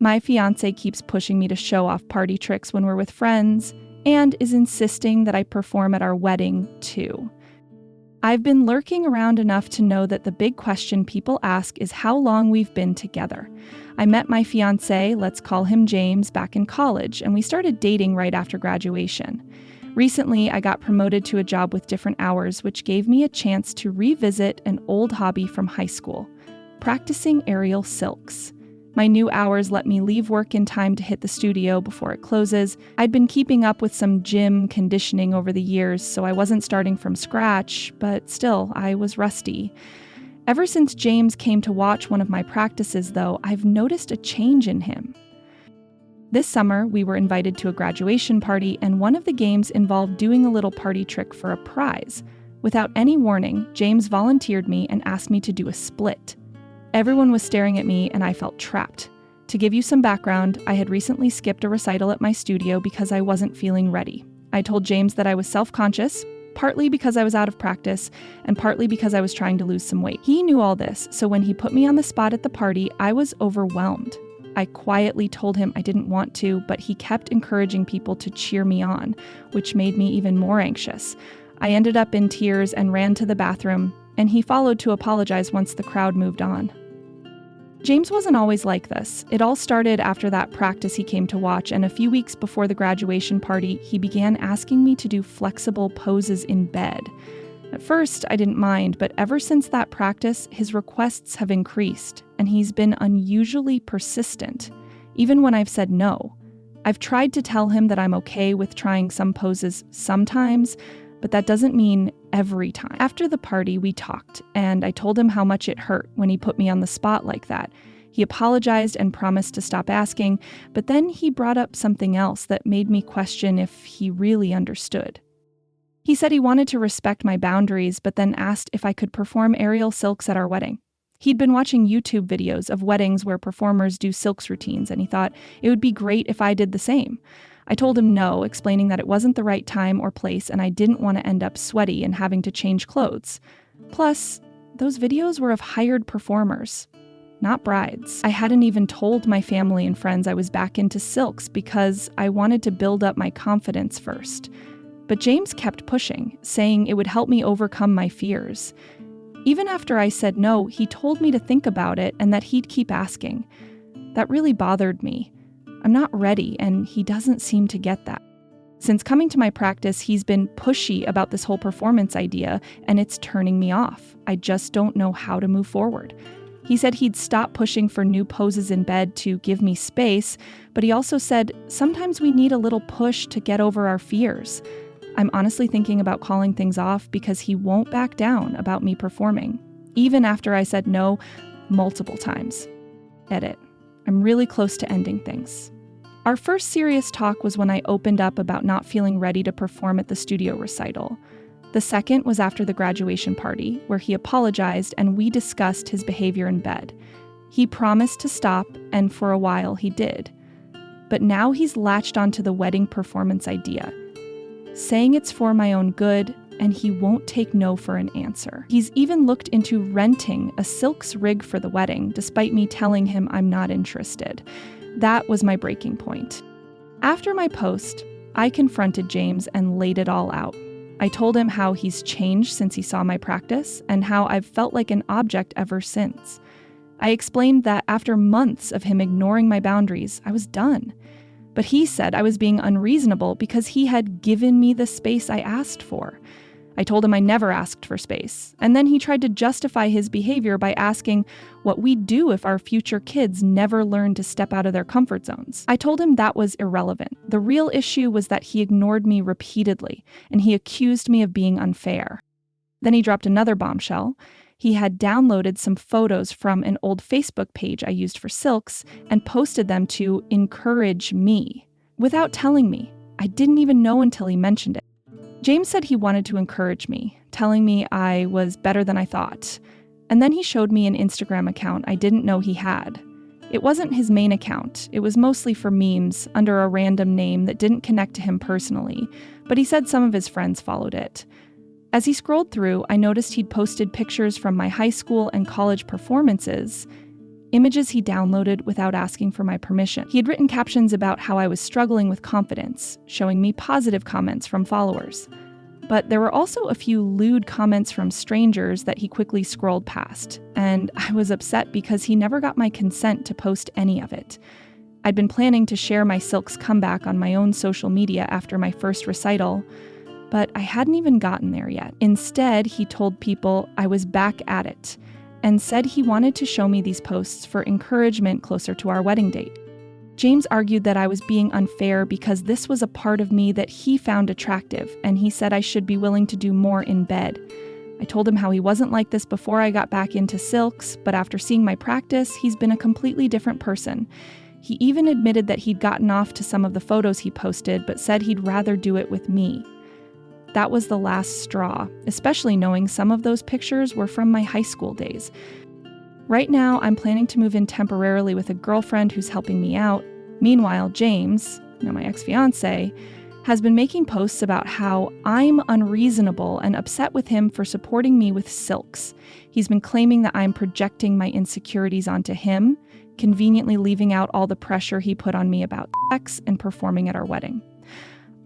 My fiancé keeps pushing me to show off party tricks when we're with friends and is insisting that I perform at our wedding, too. I've been lurking around enough to know that the big question people ask is how long we've been together. I met my fiancé, let's call him James, back in college, and we started dating right after graduation. Recently, I got promoted to a job with different hours, which gave me a chance to revisit an old hobby from high school, practicing aerial silks. My new hours let me leave work in time to hit the studio before it closes. I'd been keeping up with some gym conditioning over the years, so I wasn't starting from scratch, but still, I was rusty. Ever since James came to watch one of my practices, though, I've noticed a change in him. This summer, we were invited to a graduation party, and one of the games involved doing a little party trick for a prize. Without any warning, James volunteered me and asked me to do a split. Everyone was staring at me, and I felt trapped. To give you some background, I had recently skipped a recital at my studio because I wasn't feeling ready. I told James that I was self-conscious, partly because I was out of practice, and partly because I was trying to lose some weight. He knew all this, so when he put me on the spot at the party, I was overwhelmed. I quietly told him I didn't want to, but he kept encouraging people to cheer me on, which made me even more anxious. I ended up in tears and ran to the bathroom, and he followed to apologize once the crowd moved on. James wasn't always like this. It all started after that practice he came to watch, and a few weeks before the graduation party, he began asking me to do flexible poses in bed. At first, I didn't mind, but ever since that practice, his requests have increased, and he's been unusually persistent, even when I've said no. I've tried to tell him that I'm okay with trying some poses sometimes, but that doesn't mean every time. After the party, we talked, and I told him how much it hurt when he put me on the spot like that. He apologized and promised to stop asking, but then he brought up something else that made me question if he really understood. He said he wanted to respect my boundaries, but then asked if I could perform aerial silks at our wedding. He'd been watching YouTube videos of weddings where performers do silks routines, and he thought it would be great if I did the same. I told him no, explaining that it wasn't the right time or place and I didn't want to end up sweaty and having to change clothes. Plus, those videos were of hired performers, not brides. I hadn't even told my family and friends I was back into silks because I wanted to build up my confidence first. But James kept pushing, saying it would help me overcome my fears. Even after I said no, he told me to think about it and that he'd keep asking. That really bothered me. I'm not ready, and he doesn't seem to get that. Since coming to my practice, he's been pushy about this whole performance idea, and it's turning me off. I just don't know how to move forward. He said he'd stop pushing for new poses in bed to give me space, but he also said sometimes we need a little push to get over our fears. I'm honestly thinking about calling things off because he won't back down about me performing, even after I said no multiple times. Edit. I'm really close to ending things. Our first serious talk was when I opened up about not feeling ready to perform at the studio recital. The second was after the graduation party, where he apologized and we discussed his behavior in bed. He promised to stop, and for a while he did. But now he's latched onto the wedding performance idea, saying it's for my own good, and he won't take no for an answer. He's even looked into renting a silks rig for the wedding, despite me telling him I'm not interested. That was my breaking point. After my post, I confronted James and laid it all out. I told him how he's changed since he saw my practice and how I've felt like an object ever since. I explained that after months of him ignoring my boundaries, I was done. But he said I was being unreasonable because he had given me the space I asked for. I told him I never asked for space, and then he tried to justify his behavior by asking what we'd do if our future kids never learned to step out of their comfort zones. I told him that was irrelevant. The real issue was that he ignored me repeatedly, and he accused me of being unfair. Then he dropped another bombshell. He had downloaded some photos from an old Facebook page I used for silks and posted them to encourage me, without telling me. I didn't even know until he mentioned it. James said he wanted to encourage me, telling me I was better than I thought. And then he showed me an Instagram account I didn't know he had. It wasn't his main account. It was mostly for memes under a random name that didn't connect to him personally, but he said some of his friends followed it. As he scrolled through, I noticed he'd posted pictures from my high school and college performances, images he downloaded without asking for my permission. He had written captions about how I was struggling with confidence, showing me positive comments from followers. But there were also a few lewd comments from strangers that he quickly scrolled past, and I was upset because he never got my consent to post any of it. I'd been planning to share my Silk's comeback on my own social media after my first recital, but I hadn't even gotten there yet. Instead, he told people I was back at it, and said he wanted to show me these posts for encouragement closer to our wedding date. James argued that I was being unfair because this was a part of me that he found attractive, and he said I should be willing to do more in bed. I told him how he wasn't like this before I got back into Silks, but after seeing my practice, he's been a completely different person. He even admitted that he'd gotten off to some of the photos he posted, but said he'd rather do it with me. That was the last straw, especially knowing some of those pictures were from my high school days. Right now, I'm planning to move in temporarily with a girlfriend who's helping me out. Meanwhile, James, my ex-fiancé, has been making posts about how I'm unreasonable and upset with him for supporting me with Silks. He's been claiming that I'm projecting my insecurities onto him, conveniently leaving out all the pressure he put on me about sex and performing at our wedding.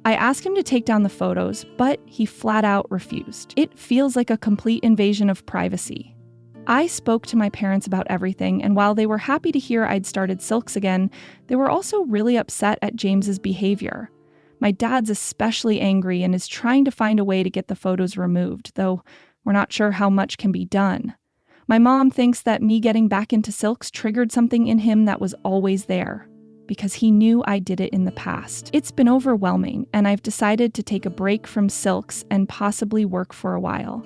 I asked him to take down the photos, but he flat out refused. It feels like a complete invasion of privacy. I spoke to my parents about everything, and while they were happy to hear I'd started Silks again, they were also really upset at James's behavior. My dad's especially angry and is trying to find a way to get the photos removed, though we're not sure how much can be done. My mom thinks that me getting back into Silks triggered something in him that was always there, because he knew I did it in the past. It's been overwhelming, and I've decided to take a break from Silks and possibly work for a while.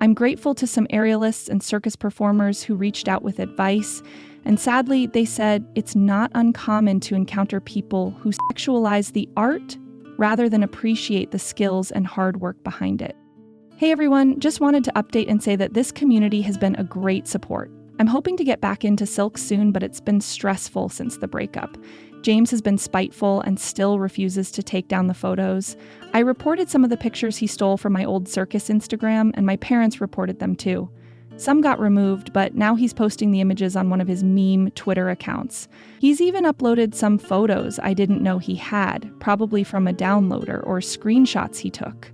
I'm grateful to some aerialists and circus performers who reached out with advice, and sadly, they said it's not uncommon to encounter people who sexualize the art rather than appreciate the skills and hard work behind it. Hey everyone, just wanted to update and say that this community has been a great support. I'm hoping to get back into Silks soon, but it's been stressful since the breakup. James has been spiteful and still refuses to take down the photos. I reported some of the pictures he stole from my old circus Instagram, and my parents reported them too. Some got removed, but now he's posting the images on one of his meme Twitter accounts. He's even uploaded some photos I didn't know he had, probably from a downloader or screenshots he took.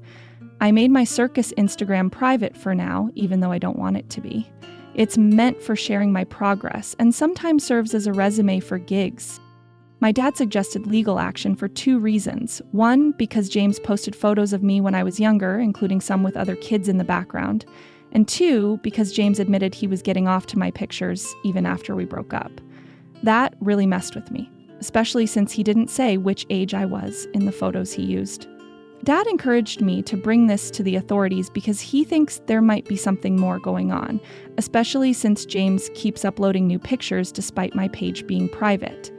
I made my circus Instagram private for now, even though I don't want it to be. It's meant for sharing my progress and sometimes serves as a resume for gigs. My dad suggested legal action for 2 reasons. One, because James posted photos of me when I was younger, including some with other kids in the background. And 2, because James admitted he was getting off to my pictures even after we broke up. That really messed with me, especially since he didn't say which age I was in the photos he used. Dad encouraged me to bring this to the authorities because he thinks there might be something more going on, especially since James keeps uploading new pictures despite my page being private.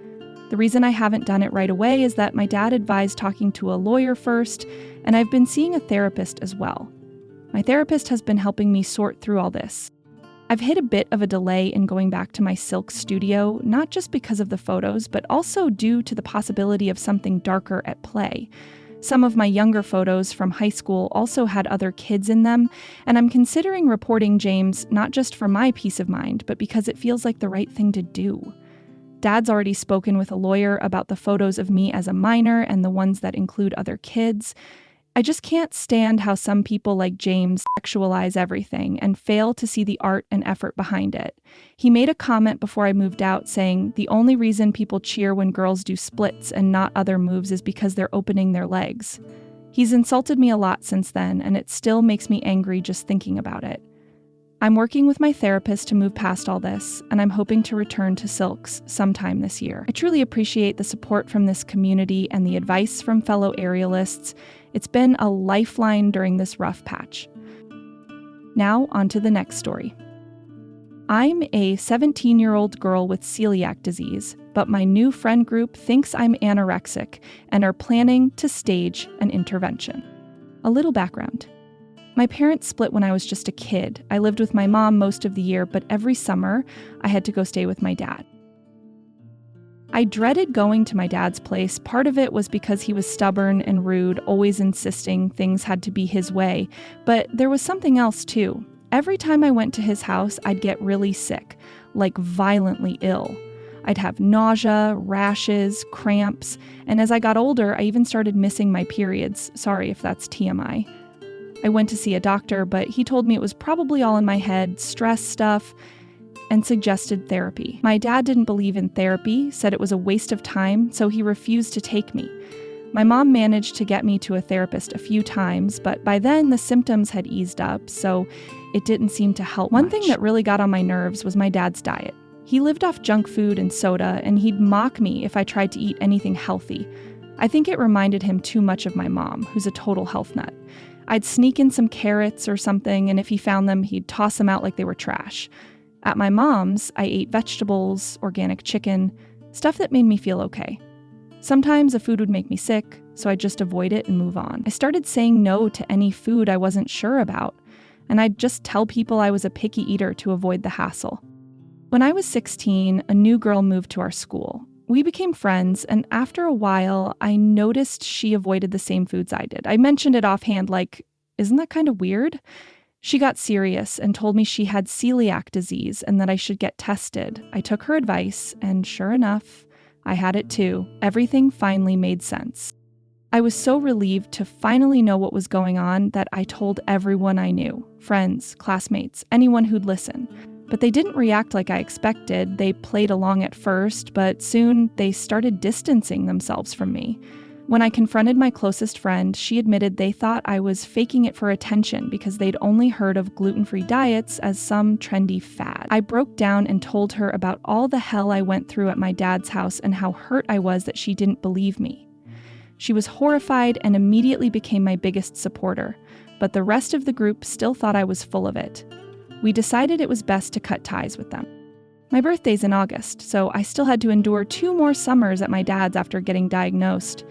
The reason I haven't done it right away is that my dad advised talking to a lawyer first, and I've been seeing a therapist as well. My therapist has been helping me sort through all this. I've hit a bit of a delay in going back to my Silk studio, not just because of the photos, but also due to the possibility of something darker at play. Some of my younger photos from high school also had other kids in them, and I'm considering reporting James not just for my peace of mind, but because it feels like the right thing to do. Dad's already spoken with a lawyer about the photos of me as a minor and the ones that include other kids. I just can't stand how some people like James sexualize everything and fail to see the art and effort behind it. He made a comment before I moved out saying the only reason people cheer when girls do splits and not other moves is because they're opening their legs. He's insulted me a lot since then, and it still makes me angry just thinking about it. I'm working with my therapist to move past all this, and I'm hoping to return to Silks sometime this year. I truly appreciate the support from this community and the advice from fellow aerialists. It's been a lifeline during this rough patch. Now, on to the next story. I'm a 17-year-old girl with celiac disease, but my new friend group thinks I'm anorexic and are planning to stage an intervention. A little background. My parents split when I was just a kid. I lived with my mom most of the year, but every summer I had to go stay with my dad. I dreaded going to my dad's place. Part of it was because he was stubborn and rude, always insisting things had to be his way. But there was something else too. Every time I went to his house, I'd get really sick. like violently ill. I'd have nausea, rashes, cramps, and as I got older, I even started missing my periods. Sorry if that's TMI. I went to see a doctor, but he told me it was probably all in my head, stress stuff, and suggested therapy. My dad didn't believe in therapy, said it was a waste of time, so he refused to take me. My mom managed to get me to a therapist a few times, but by then the symptoms had eased up, so it didn't seem to help much. One thing that really got on my nerves was my dad's diet. He lived off junk food and soda, and he'd mock me if I tried to eat anything healthy. I think it reminded him too much of my mom, who's a total health nut. I'd sneak in some carrots or something, and if he found them, he'd toss them out like they were trash. At my mom's, I ate vegetables, organic chicken, stuff that made me feel okay. Sometimes a food would make me sick, so I'd just avoid it and move on. I started saying no to any food I wasn't sure about, and I'd just tell people I was a picky eater to avoid the hassle. When I was 16, a new girl moved to our school. We became friends, and after a while, I noticed she avoided the same foods I did. I mentioned it offhand, like, isn't that kind of weird? She got serious and told me she had celiac disease and that I should get tested. I took her advice, and sure enough, I had it too. Everything finally made sense. I was so relieved to finally know what was going on that I told everyone I knew, friends, classmates, anyone who'd listen. But they didn't react like I expected. They played along at first, but soon they started distancing themselves from me. When I confronted my closest friend, she admitted they thought I was faking it for attention because they'd only heard of gluten-free diets as some trendy fad. I broke down and told her about all the hell I went through at my dad's house and how hurt I was that she didn't believe me. She was horrified and immediately became my biggest supporter, but the rest of the group still thought I was full of it. We decided it was best to cut ties with them. My birthday's in August, so I still had to endure 2 more summers at my dad's after getting diagnosed.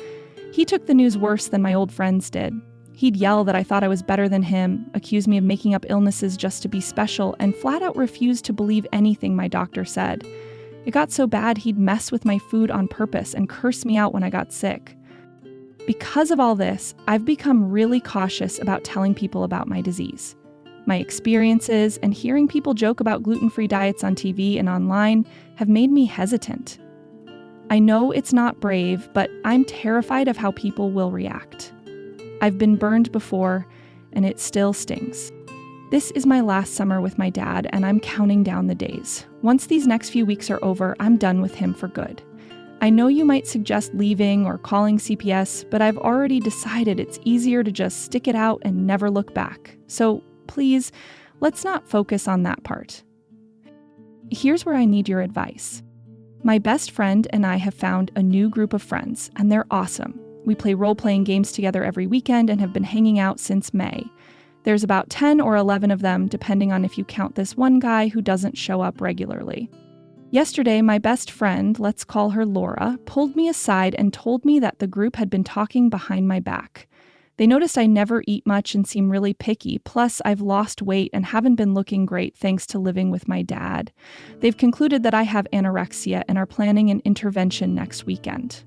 He took the news worse than my old friends did. He'd yell that I thought I was better than him, accuse me of making up illnesses just to be special, and flat out refused to believe anything my doctor said. It got so bad he'd mess with my food on purpose and curse me out when I got sick. Because of all this, I've become really cautious about telling people about my disease. My experiences and hearing people joke about gluten-free diets on TV and online have made me hesitant. I know it's not brave, but I'm terrified of how people will react. I've been burned before, and it still stings. This is my last summer with my dad, and I'm counting down the days. Once these next few weeks are over, I'm done with him for good. I know you might suggest leaving or calling CPS, but I've already decided it's easier to just stick it out and never look back. So please, let's not focus on that part. Here's where I need your advice. My best friend and I have found a new group of friends, and they're awesome. We play role-playing games together every weekend and have been hanging out since May. There's about 10 or 11 of them, depending on if you count this one guy who doesn't show up regularly. Yesterday, my best friend, let's call her Laura, pulled me aside and told me that the group had been talking behind my back. They noticed I never eat much and seem really picky, plus I've lost weight and haven't been looking great thanks to living with my dad. They've concluded that I have anorexia and are planning an intervention next weekend.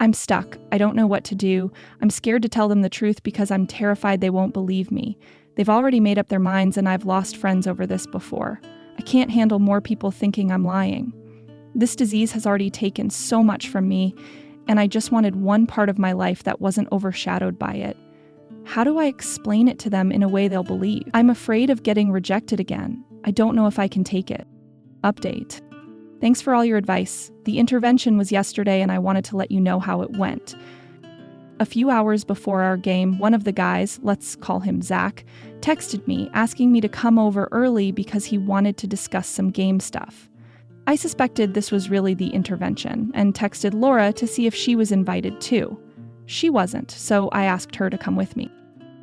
I'm stuck. I don't know what to do. I'm scared to tell them the truth because I'm terrified they won't believe me. They've already made up their minds and I've lost friends over this before. I can't handle more people thinking I'm lying. This disease has already taken so much from me, and I just wanted one part of my life that wasn't overshadowed by it. How do I explain it to them in a way they'll believe? I'm afraid of getting rejected again. I don't know if I can take it. Update. Thanks for all your advice. The intervention was yesterday and I wanted to let you know how it went. A few hours before our game, one of the guys, let's call him Zach, texted me asking me to come over early because he wanted to discuss some game stuff. I suspected this was really the intervention and texted Laura to see if she was invited too. She wasn't, so I asked her to come with me.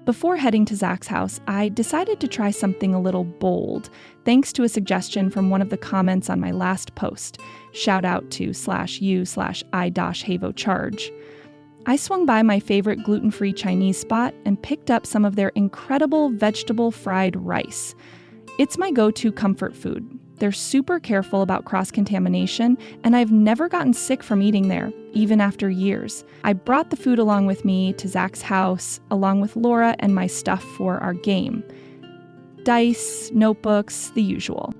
Before heading to Zach's house, I decided to try something a little bold, thanks to a suggestion from one of the comments on my last post. Shout out to /u/I-HavoCharge. I swung by my favorite gluten-free Chinese spot and picked up some of their incredible vegetable fried rice. It's my go-to comfort food. They're super careful about cross-contamination, and I've never gotten sick from eating there, even after years. I brought the food along with me to Zach's house, along with Laura and my stuff for our game. Dice, notebooks, the usual.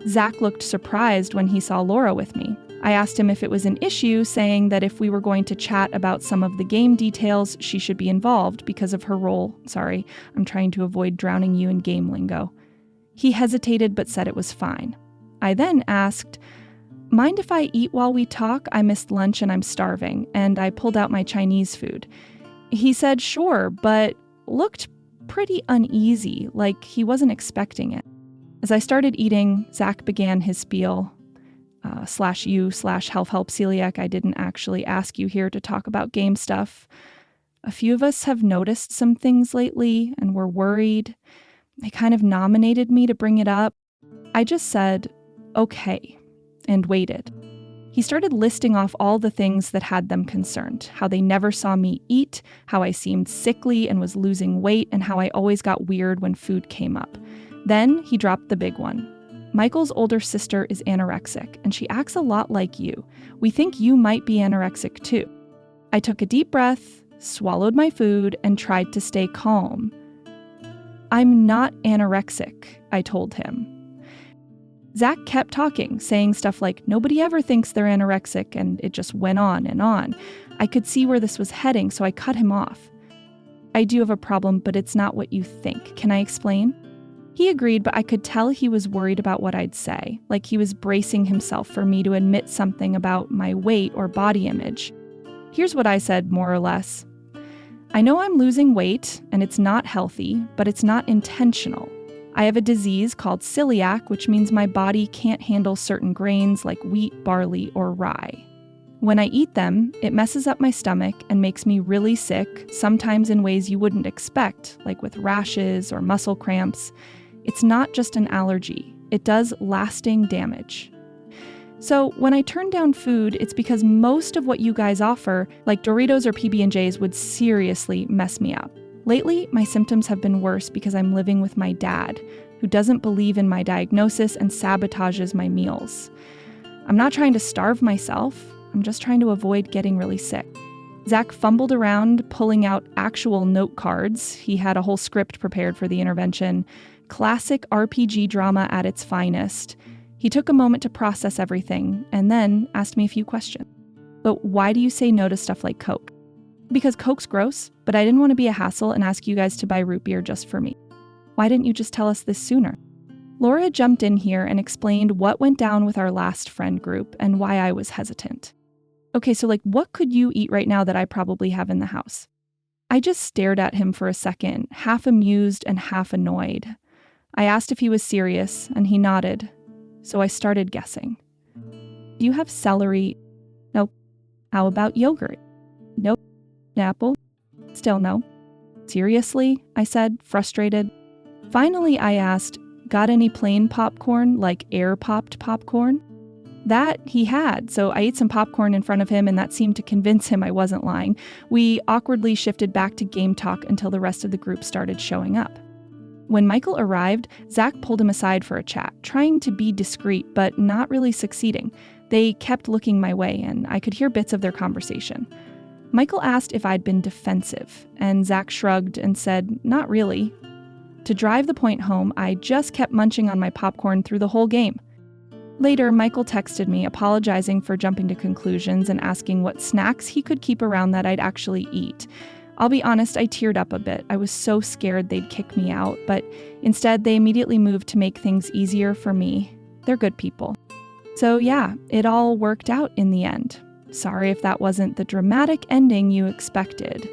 Zach looked surprised when he saw Laura with me. I asked him if it was an issue, saying that if we were going to chat about some of the game details, she should be involved because of her role. Sorry, I'm trying to avoid drowning you in game lingo. He hesitated but said it was fine. I then asked, "Mind if I eat while we talk? I missed lunch and I'm starving," and I pulled out my Chinese food. He said sure, but looked pretty uneasy, like he wasn't expecting it. As I started eating, Zach began his spiel. /you/health help celiac, I didn't actually ask you here to talk about game stuff. A few of us have noticed some things lately and we're worried. They kind of nominated me to bring it up. I just said, okay, and waited. He started listing off all the things that had them concerned, how they never saw me eat, how I seemed sickly and was losing weight, and how I always got weird when food came up. Then he dropped the big one. Michael's older sister is anorexic, and she acts a lot like you. We think you might be anorexic too. I took a deep breath, swallowed my food, and tried to stay calm. I'm not anorexic, I told him. Zach kept talking, saying stuff like, nobody ever thinks they're anorexic, and it just went on and on. I could see where this was heading, so I cut him off. I do have a problem, but it's not what you think. Can I explain? He agreed, but I could tell he was worried about what I'd say, like he was bracing himself for me to admit something about my weight or body image. Here's what I said, more or less. I know I'm losing weight, and it's not healthy, but it's not intentional. I have a disease called celiac, which means my body can't handle certain grains like wheat, barley, or rye. When I eat them, it messes up my stomach and makes me really sick, sometimes in ways you wouldn't expect, like with rashes or muscle cramps. It's not just an allergy. It does lasting damage. So when I turn down food, it's because most of what you guys offer, like Doritos or PB&Js, would seriously mess me up. Lately, my symptoms have been worse because I'm living with my dad, who doesn't believe in my diagnosis and sabotages my meals. I'm not trying to starve myself. I'm just trying to avoid getting really sick. Zach fumbled around, pulling out actual note cards. He had a whole script prepared for the intervention. Classic RPG drama at its finest. He took a moment to process everything and then asked me a few questions. But why do you say no to stuff like Coke? Because Coke's gross, but I didn't want to be a hassle and ask you guys to buy root beer just for me. Why didn't you just tell us this sooner? Laura jumped in here and explained what went down with our last friend group and why I was hesitant. Okay, so what could you eat right now that I probably have in the house? I just stared at him for a second, half amused and half annoyed. I asked if he was serious, and he nodded. So I started guessing. Do you have celery? Nope. How about yogurt? Nope. Apple? Still no. Seriously? I said, frustrated. Finally, I asked, got any plain popcorn, like air-popped popcorn? That he had, so I ate some popcorn in front of him, and that seemed to convince him I wasn't lying. We awkwardly shifted back to game talk until the rest of the group started showing up. When Michael arrived, Zach pulled him aside for a chat, trying to be discreet, but not really succeeding. They kept looking my way, and I could hear bits of their conversation. Michael asked if I'd been defensive, and Zach shrugged and said, not really. To drive the point home, I just kept munching on my popcorn through the whole game. Later, Michael texted me, apologizing for jumping to conclusions and asking what snacks he could keep around that I'd actually eat. I'll be honest, I teared up a bit. I was so scared they'd kick me out, but instead they immediately moved to make things easier for me. They're good people. So yeah, it all worked out in the end. Sorry if that wasn't the dramatic ending you expected.